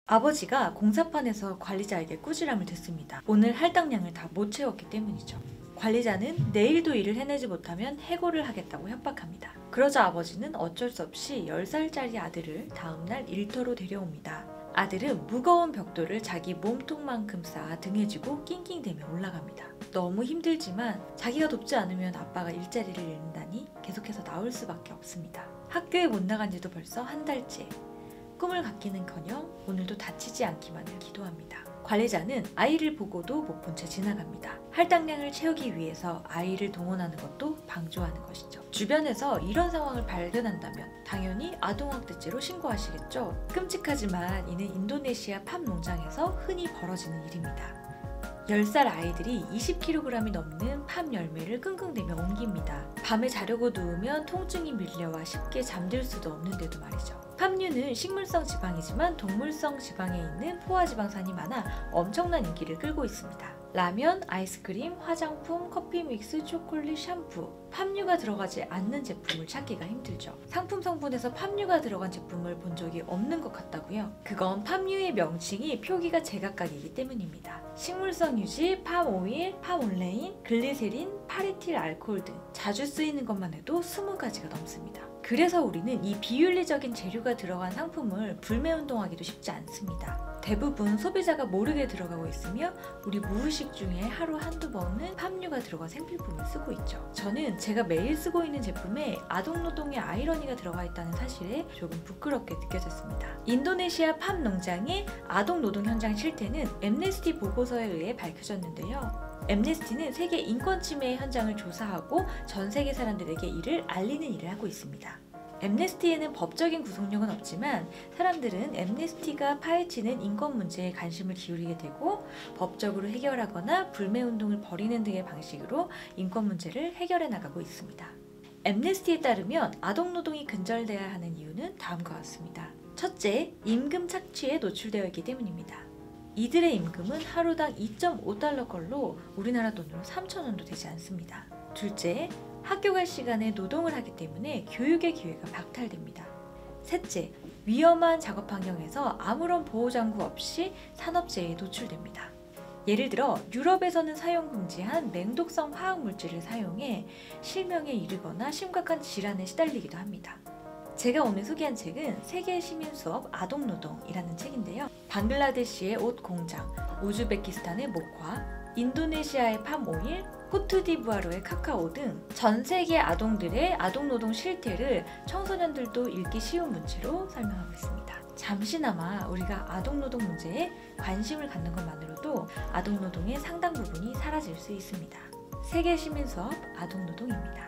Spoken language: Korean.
아버지가 공사판에서 관리자에게 꾸지람을 듣습니다. 오늘 할당량을 다 못 채웠기 때문이죠. 관리자는 내일도 일을 해내지 못하면 해고를 하겠다고 협박합니다. 그러자 아버지는 어쩔 수 없이 10살짜리 아들을 다음날 일터로 데려옵니다. 아들은 무거운 벽돌을 자기 몸통만큼 쌓아 등에 지고 낑낑대며 올라갑니다. 너무 힘들지만 자기가 돕지 않으면 아빠가 일자리를 잃는다니 계속해서 나올 수밖에 없습니다. 학교에 못 나간 지도 벌써 한 달째. 꿈을 갖기는커녕 오늘도 다치지 않기만을 기도합니다. 관리자는 아이를 보고도 못 본 채 지나갑니다. 할당량을 채우기 위해서 아이를 동원하는 것도 방조하는 것이죠. 주변에서 이런 상황을 발견한다면 당연히 아동학대죄로 신고하시겠죠. 끔찍하지만 이는 인도네시아 팜 농장에서 흔히 벌어지는 일입니다. 10살 아이들이 20kg이 넘는 팜 열매를 끙끙대며 옮깁니다. 밤에 자려고 누우면 통증이 밀려와 쉽게 잠들 수도 없는데도 말이죠. 팜유는 식물성 지방이지만 동물성 지방에 있는 포화지방산이 많아 엄청난 인기를 끌고 있습니다. 라면, 아이스크림, 화장품, 커피 믹스, 초콜릿, 샴푸, 팜유가 들어가지 않는 제품을 찾기가 힘들죠. 상품 성분에서 팜유가 들어간 제품을 본 적이 없는 것 같다고요? 그건 팜유의 명칭이 표기가 제각각이기 때문입니다. 식물성 유지, 팜오일, 팜올레인, 글리세린, 파리틸 알코올 등 자주 쓰이는 것만 해도 20가지가 넘습니다. 그래서 우리는 이 비윤리적인 재료가 들어간 상품을 불매운동하기도 쉽지 않습니다. 대부분 소비자가 모르게 들어가고 있으며 우리 무의식 중에 하루 한두 번은 팜유가 들어간 생필품을 쓰고 있죠. 저는 제가 매일 쓰고 있는 제품에 아동노동의 아이러니가 들어가 있다는 사실에 조금 부끄럽게 느껴졌습니다. 인도네시아 팜 농장의 아동노동 현장 실태는 엠네스티 보고서에 의해 밝혀졌는데요. 엠네스티는 세계 인권 침해 현장을 조사하고 전 세계 사람들에게 이를 알리는 일을 하고 있습니다. 엠네스티에는 법적인 구속력은 없지만 사람들은 엠네스티가 파헤치는 인권 문제에 관심을 기울이게 되고 법적으로 해결하거나 불매운동을 벌이는 등의 방식으로 인권 문제를 해결해 나가고 있습니다. 엠네스티에 따르면 아동노동이 근절돼야 하는 이유는 다음과 같습니다. 첫째, 임금 착취에 노출되어 있기 때문입니다. 이들의 임금은 하루당 2.5달러꼴로 우리나라 돈으로 3,000원도 되지 않습니다. 둘째, 학교 갈 시간에 노동을 하기 때문에 교육의 기회가 박탈됩니다. 셋째, 위험한 작업 환경에서 아무런 보호장구 없이 산업재해에 노출됩니다. 예를 들어 유럽에서는 사용 금지한 맹독성 화학물질을 사용해 실명에 이르거나 심각한 질환에 시달리기도 합니다. 제가 오늘 소개한 책은 세계 시민 수업 아동노동이라는 책인데요. 방글라데시의 옷 공장, 우즈베키스탄의 목화, 인도네시아의 팜오일, 코트디부아르의 카카오 등 전 세계 아동들의 아동노동 실태를 청소년들도 읽기 쉬운 문체로 설명하고 있습니다. 잠시나마 우리가 아동노동 문제에 관심을 갖는 것만으로도 아동노동의 상당 부분이 사라질 수 있습니다. 세계 시민 수업 아동노동입니다.